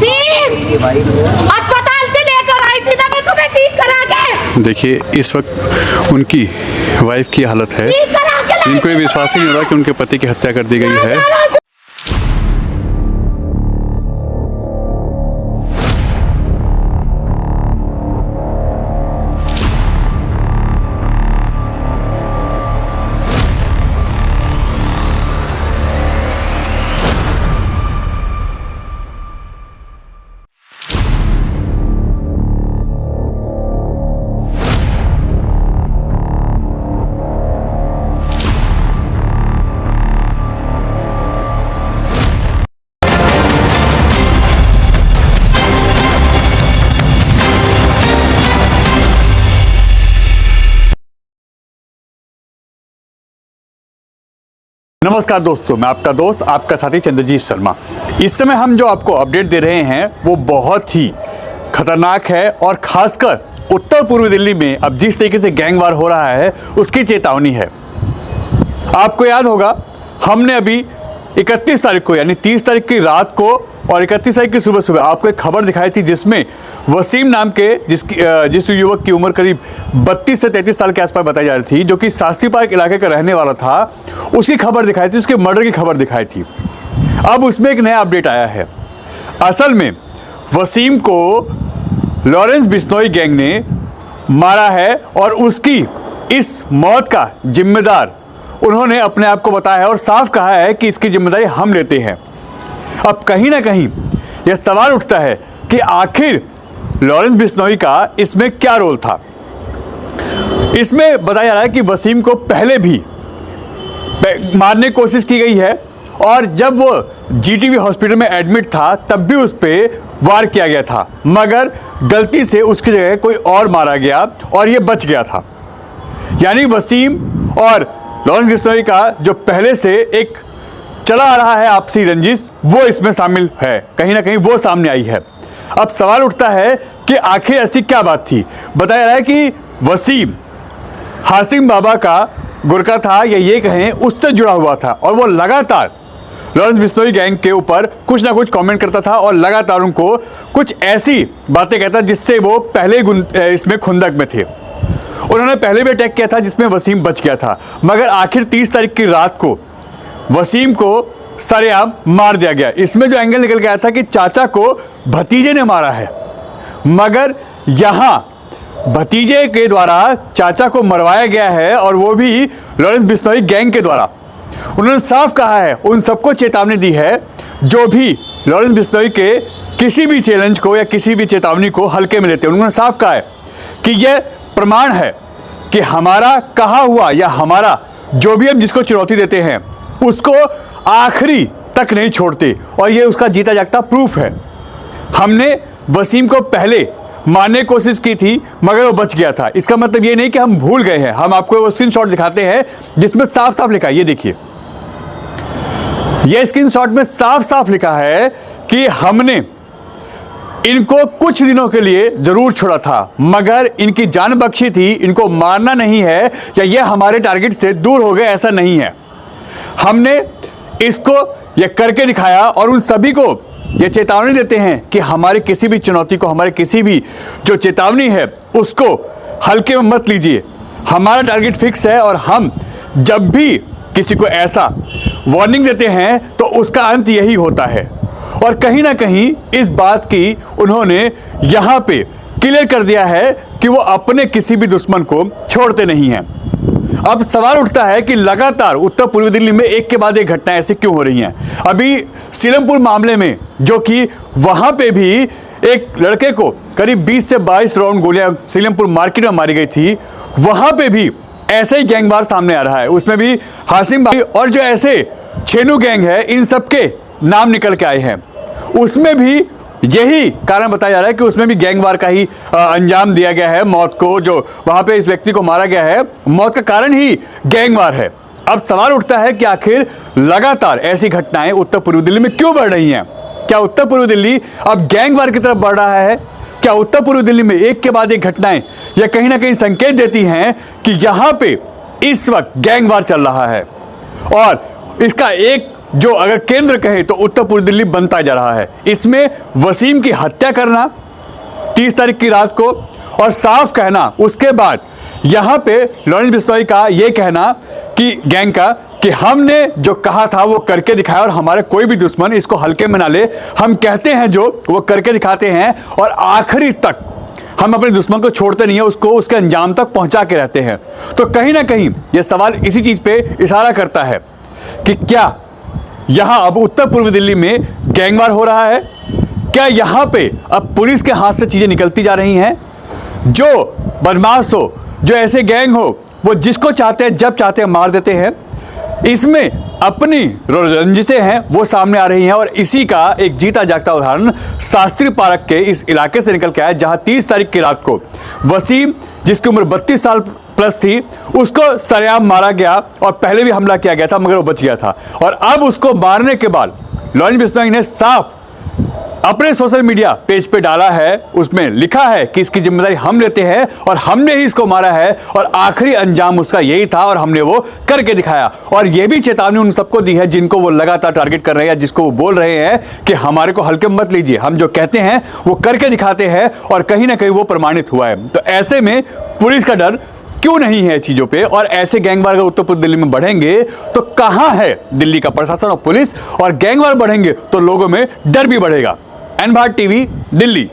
वसीम अस्पताल से लेकर आई थी ना मैं तुम्हें ठीक करा के। देखिए इस वक्त उनकी वाइफ की हालत है, इनको ये विश्वास ही नहीं हो रहा कि उनके पति की हत्या कर दी गई है। नमस्कार दोस्तों, मैं आपका दोस्त आपका साथी चंद्रजीत शर्मा। इस समय हम जो आपको अपडेट दे रहे हैं वो बहुत ही खतरनाक है और खासकर उत्तर पूर्वी दिल्ली में अब जिस तरीके से गैंगवार हो रहा है उसकी चेतावनी है। आपको याद होगा हमने अभी 31 तारीख को यानी 30 तारीख की रात को और 31 तारीख की सुबह सुबह आपको एक खबर दिखाई थी जिसमें वसीम नाम के जिस युवक की उम्र करीब 32 से 33 साल के आसपास बताई जा रही थी, जो कि शास्त्री पार्क इलाके का रहने वाला था, उसकी खबर दिखाई थी, उसके मर्डर की खबर दिखाई थी। अब उसमें एक नया अपडेट आया है। असल में वसीम को लॉरेंस बिश्नोई गैंग ने मारा है और उसकी इस मौत का जिम्मेदार उन्होंने अपने आप को बताया है और साफ कहा है कि इसकी जिम्मेदारी हम लेते हैं। अब कहीं ना कहीं यह सवाल उठता है कि आखिर लॉरेंस बिश्नोई का इसमें क्या रोल था। इसमें बताया जा रहा है कि वसीम को पहले भी मारने की कोशिश की गई है और जब वो जीटीबी हॉस्पिटल में एडमिट था तब भी उस पर वार किया गया था, मगर गलती से उसकी जगह कोई और मारा गया और ये बच गया था। यानी वसीम और लॉरेंस बिश्नोई का जो पहले से एक चला आ रहा है आपसी रंजिश, वो इसमें शामिल है, कहीं ना कहीं वो सामने आई है। अब सवाल उठता है कि आखिर ऐसी क्या बात थी। बताया जा रहा है कि वसीम हासिम बाबा का गुरका था या ये कहें उससे जुड़ा हुआ था और वो लगातार लॉरेंस बिश्नोई गैंग के ऊपर कुछ ना कुछ कमेंट करता था और लगातार उनको कुछ ऐसी बातें कहता जिससे वो पहले इसमें खुंदक में थे। उन्होंने पहले भी अटैक किया था जिसमें वसीम बच गया था, मगर आखिर 30 तारीख की रात को वसीम को सरेआम मार दिया गया। इसमें जो एंगल निकल के आया था कि चाचा को भतीजे ने मारा है, मगर यहाँ भतीजे के द्वारा चाचा को मरवाया गया है और वो भी लॉरेंस बिश्नोई गैंग के द्वारा। उन्होंने साफ कहा है, उन सबको चेतावनी दी है जो भी लॉरेंस बिश्नोई के किसी भी चैलेंज को या किसी भी चेतावनी को हल्के में लेते हैं। उन्होंने साफ कहा है कि यह प्रमाण है कि हमारा कहा हुआ या हमारा जो भी हम जिसको चुनौती देते हैं उसको आखिरी तक नहीं छोड़ते और ये उसका जीता जागता प्रूफ है। हमने वसीम को पहले मारने की कोशिश की थी मगर वो बच गया था। इसका मतलब ये नहीं कि हम भूल गए हैं। हम आपको वो स्क्रीनशॉट दिखाते हैं जिसमें साफ साफ लिखा है, ये देखिए, ये स्क्रीनशॉट में साफ साफ लिखा है कि हमने इनको कुछ दिनों के लिए जरूर छोड़ा था मगर इनकी जान बख्शी थी, इनको मारना नहीं है या ये हमारे टारगेट से दूर हो गए, ऐसा नहीं है। हमने इसको ये करके दिखाया और उन सभी को ये चेतावनी देते हैं कि हमारी किसी भी चुनौती को, हमारे किसी भी जो चेतावनी है उसको हल्के में मत लीजिए। हमारा टारगेट फिक्स है और हम जब भी किसी को ऐसा वार्निंग देते हैं तो उसका अंत यही होता है। और कहीं ना कहीं इस बात की उन्होंने यहाँ पे क्लियर कर दिया है कि वो अपने किसी भी दुश्मन को छोड़ते नहीं हैं। अब सवाल उठता है कि लगातार उत्तर पूर्वी दिल्ली में एक के बाद एक घटनाएं ऐसी क्यों हो रही हैं। अभी सीलमपुर मामले में जो कि वहां पे भी एक लड़के को करीब 20 से 22 राउंड गोलियां सीलमपुर मार्केट में मारी गई थी, वहां पे भी ऐसे ही गैंगवार सामने आ रहा है। उसमें भी हासिम भाई और जो ऐसे छेनू गैंग है इन सबके नाम निकल के आए हैं। उसमें भी यही कारण बताया जा रहा है कि उसमें भी गैंगवार का ही अंजाम दिया गया है मौत को। जो वहां पे इस व्यक्ति को मारा गया है, मौत का कारण ही गैंगवार है। अब सवाल उठता है कि आखिर लगातार ऐसी घटनाएं उत्तर पूर्वी दिल्ली में क्यों बढ़ रही हैं। क्या उत्तर पूर्वी दिल्ली अब गैंगवार की तरफ बढ़ रहा है? क्या उत्तर पूर्वी दिल्ली में एक के बाद एक घटनाएं यह कहीं ना कहीं संकेत देती हैं कि यहां पे इस वक्त गैंगवार चल रहा है और इसका एक जो अगर केंद्र कहे तो उत्तर पूर्व दिल्ली बनता जा रहा है। इसमें वसीम की हत्या करना 30 तारीख की रात को, और साफ कहना उसके बाद यहां पे लॉरेंस बिश्नोई का यह कहना कि गैंग का कि हमने जो कहा था वो करके दिखाया और हमारे कोई भी दुश्मन इसको हल्के में ना ले, हम कहते हैं जो वो करके दिखाते हैं और आखिरी तक हम अपने दुश्मन को छोड़ते नहीं है, उसको उसके अंजाम तक पहुंचा के रहते हैं। तो कहीं ना कहीं ये सवाल इसी चीज पे इशारा करता है कि क्या यहां अब उत्तर पूर्व दिल्ली में गैंगवार हो रहा है? क्या यहां पे अब पुलिस के हाथ से चीजें निकलती जा रही हैं? जो बदमाश हो, जो ऐसे गैंग हो, वो जिसको चाहते हैं जब चाहते हैं मार देते हैं। इसमें अपनी रंजिशें हैं वो सामने आ रही हैं, और इसी का एक जीता जागता उदाहरण शास्त्री पार्क के इस इलाके से निकल के आया, जहां 30 तारीख की रात को वसीम, जिसकी उम्र 32 साल प्लस थी, उसको सरेआम मारा गया और पहले भी हमला किया गया था मगर वो बच गया था। और अब उसको मारने के बाद लॉरेंस बिश्नोई ने साफ अपने सोशल मीडिया पेज पे डाला है, उसमें लिखा है कि इसकी जिम्मेदारी हम लेते हैं और हमने ही इसको मारा है और आखिरी अंजाम उसका यही था और हमने वो करके दिखाया। और ये भी चेतावनी उन सबको दी है जिनको वो लगातार टारगेट कर रहे हैं, जिसको वो बोल रहे हैं कि हमारे को हल्के में मत लीजिए, हम जो कहते हैं वो करके दिखाते हैं, और कहीं ना कहीं वो प्रमाणित हुआ है। तो ऐसे में पुलिस का डर क्यों नहीं है चीजों पे? और ऐसे गैंगवार अगर उत्तर पूर्व दिल्ली में बढ़ेंगे तो कहां है दिल्ली का प्रशासन और पुलिस? और गैंगवार बढ़ेंगे तो लोगों में डर भी बढ़ेगा। N Bharat TV, Delhi.